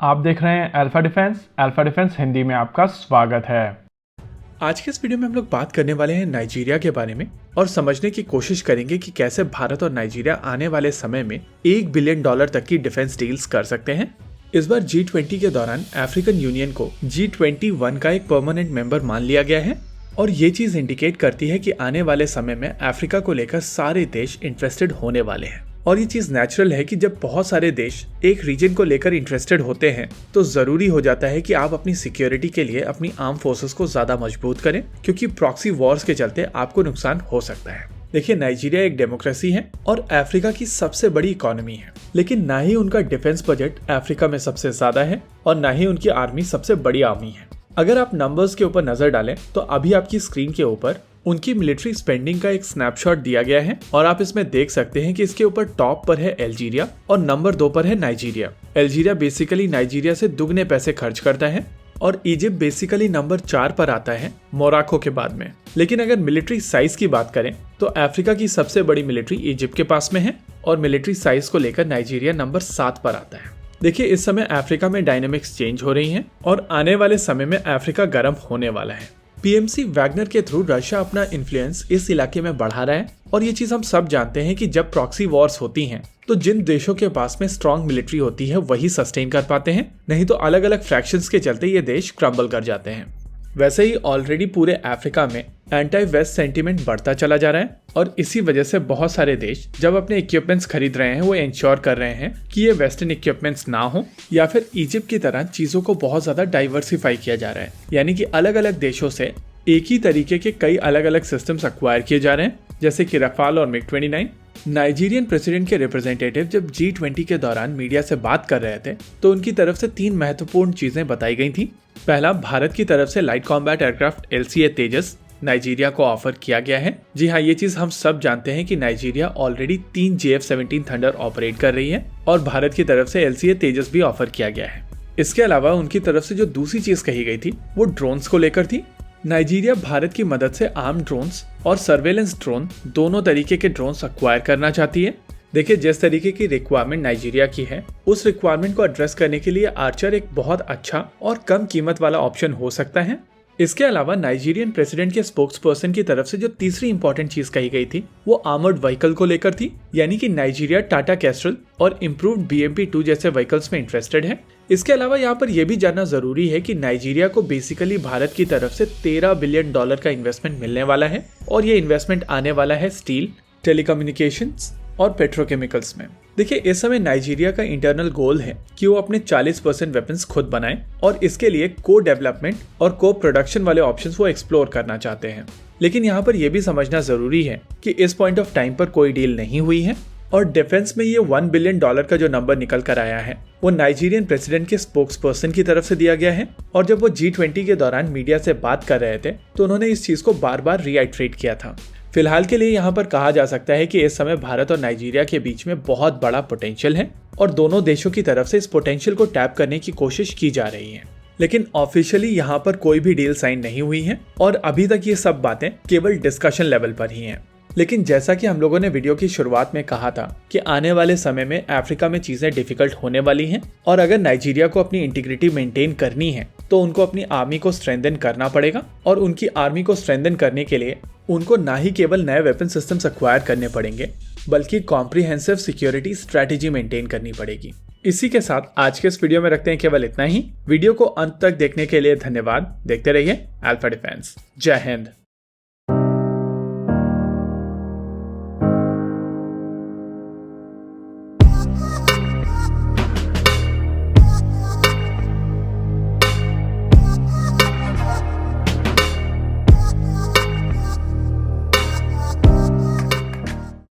आप देख रहे हैं अल्फा डिफेंस हिंदी में आपका स्वागत है। आज के इस वीडियो में हम लोग बात करने वाले हैं नाइजीरिया के बारे में और समझने की कोशिश करेंगे कि कैसे भारत और नाइजीरिया आने वाले समय में $1 बिलियन तक की डिफेंस डील्स कर सकते हैं। इस बार G20 के दौरान अफ्रीकन यूनियन को G21 का एक परमानेंट मेंबर मान लिया गया है और ये चीज इंडिकेट करती है कि आने वाले समय में अफ्रीका को लेकर सारे देश इंटरेस्टेड होने वाले हैं। और ये चीज नेचुरल है कि जब बहुत सारे देश एक रीजन को लेकर इंटरेस्टेड होते हैं तो जरूरी हो जाता है कि आप अपनी सिक्योरिटी के लिए अपनी आर्म फोर्सेस को ज्यादा मजबूत करें, क्योंकि प्रॉक्सी वॉर्स के चलते आपको नुकसान हो सकता है। देखिए, नाइजीरिया एक डेमोक्रेसी है और अफ्रीका की सबसे बड़ी इकोनॉमी है, लेकिन ना ही उनका डिफेंस बजट अफ्रीका में सबसे ज्यादा है और ना ही उनकी आर्मी सबसे बड़ी आर्मी है। अगर आप नंबर्स के ऊपर नजर डालें तो अभी आपकी स्क्रीन के ऊपर उनकी मिलिट्री स्पेंडिंग का एक स्नैपशॉट दिया गया है और आप इसमें देख सकते हैं कि इसके ऊपर टॉप पर है अल्जीरिया और नंबर 2 पर है नाइजीरिया। अल्जीरिया बेसिकली नाइजीरिया से दुगने पैसे खर्च करता है और इजिप्ट बेसिकली नंबर 4 पर आता है मोरक्को के बाद में। लेकिन अगर मिलिट्री साइज की बात करें तो अफ्रीका की सबसे बड़ी मिलिट्री इजिप्ट के पास में है और मिलिट्री साइज को लेकर नाइजीरिया नंबर 7 पर आता है। देखिए, इस समय अफ्रीका में डायनेमिक्स चेंज हो रही हैं और आने वाले समय में अफ्रीका गर्म होने वाला है। पीएमसी वैगनर के थ्रू रशिया अपना इन्फ्लुएंस इस इलाके में बढ़ा रहा है और ये चीज हम सब जानते हैं कि जब प्रॉक्सी वॉर्स होती हैं तो जिन देशों के पास में स्ट्रांग मिलिट्री होती है वही सस्टेन कर पाते हैं, नहीं तो अलग अलग फ्रैक्शंस के चलते ये देश क्रम्बल कर जाते हैं। वैसे ही ऑलरेडी पूरे अफ्रीका में एंटी वेस्ट सेंटीमेंट बढ़ता चला जा रहा है और इसी वजह से बहुत सारे देश जब अपने इक्विपमेंट्स खरीद रहे हैं वो इंश्योर कर रहे हैं कि ये वेस्टर्न इक्विपमेंट्स ना हो, या फिर इजिप्ट की तरह चीजों को बहुत ज्यादा डाइवर्सिफाई किया जा रहा है, यानी कि अलग अलग देशों से एक ही तरीके के कई अलग अलग सिस्टम्स अक्वायर किए जा रहे हैं, जैसे कि रफाल और MiG-29। नाइजीरियन प्रेसिडेंट के रिप्रेजेंटेटिव जब G20 के दौरान मीडिया से बात कर रहे थे तो उनकी तरफ से 3 महत्वपूर्ण चीजें बताई गई थी। पहला, भारत की तरफ से लाइट कॉम्बैट एयरक्राफ्ट LCA तेजस नाइजीरिया को ऑफर किया गया है। जी हाँ, ये चीज हम सब जानते हैं कि Nigeria already 3 JF-17 thunder operate कर रही है और भारत की तरफ से LCA तेजस भी ऑफर किया गया है। इसके अलावा उनकी तरफ से जो दूसरी चीज कही गई थी वो ड्रोन्स को लेकर थी। नाइजीरिया भारत की मदद से आर्म ड्रोन्स और सर्वेलेंस ड्रोन दोनों तरीके के ड्रोन्स अक्वायर करना चाहती है। देखिए, जिस तरीके की रिक्वायरमेंट नाइजीरिया की है उस रिक्वायरमेंट को एड्रेस करने के लिए आर्चर एक बहुत अच्छा और कम कीमत वाला ऑप्शन हो सकता है। इसके अलावा नाइजीरियन प्रेसिडेंट के स्पोक्स पर्सन की तरफ से जो तीसरी इंपॉर्टेंट चीज कही गई थी वो आर्मर्ड व्हीकल को लेकर थी, यानी कि नाइजीरिया टाटा कैस्ट्रल और इम्प्रूव्ड BMP-2 जैसे व्हीकल्स में इंटरेस्टेड है। इसके अलावा यहाँ पर यह भी जानना जरूरी है कि नाइजीरिया को बेसिकली भारत की तरफ से $13 बिलियन का इन्वेस्टमेंट मिलने वाला है और ये इन्वेस्टमेंट आने वाला है स्टील, टेलीकम्युनिकेशंस और पेट्रोकेमिकल्स में। देखिए, इस समय नाइजीरिया का इंटरनल गोल है कि वो अपने 40% वेपन्स खुद बनाएं और इसके लिए को डेवलपमेंट और को प्रोडक्शन वाले ऑप्शंस वो एक्सप्लोर करना चाहते हैं। लेकिन यहाँ पर यह भी समझना जरूरी है कि इस पॉइंट ऑफ टाइम पर कोई डील नहीं हुई है और डिफेंस में ये $1 बिलियन का जो नंबर निकल कर आया है वो नाइजीरियन प्रेसिडेंट के स्पोक्स पर्सन की तरफ से दिया गया है और जब वो G20 के दौरान मीडिया से बात कर रहे थे तो उन्होंने इस चीज को बार बार रीआइट्रेट किया था। फिलहाल के लिए यहाँ पर कहा जा सकता है कि इस समय भारत और नाइजीरिया के बीच में बहुत बड़ा पोटेंशियल है और दोनों देशों की तरफ से इस पोटेंशियल को टैप करने की कोशिश की जा रही है। लेकिन ऑफिशियली यहाँ पर कोई भी डील साइन नहीं हुई है और अभी तक ये सब बातें केवल डिस्कशन लेवल पर ही हैं। लेकिन जैसा कि हम लोगों ने वीडियो की शुरुआत में कहा था कि आने वाले समय में अफ्रीका में चीजें डिफिकल्ट होने वाली हैं और अगर नाइजीरिया को अपनी इंटीग्रिटी मेंटेन करनी है तो उनको अपनी आर्मी को स्ट्रेंथन करना पड़ेगा और उनकी आर्मी को स्ट्रेंथन करने के लिए उनको ना ही केवल नए वेपन सिस्टम्स अक्वायर करने पड़ेंगे बल्कि कॉम्प्रिहेंसिव सिक्योरिटी स्ट्रेटेजी मेंटेन करनी पड़ेगी। इसी के साथ आज के इस वीडियो में रखते हैं केवल इतना ही। वीडियो को अंत तक देखने के लिए धन्यवाद। देखते रहिए अल्फा डिफेंस। जय हिंद।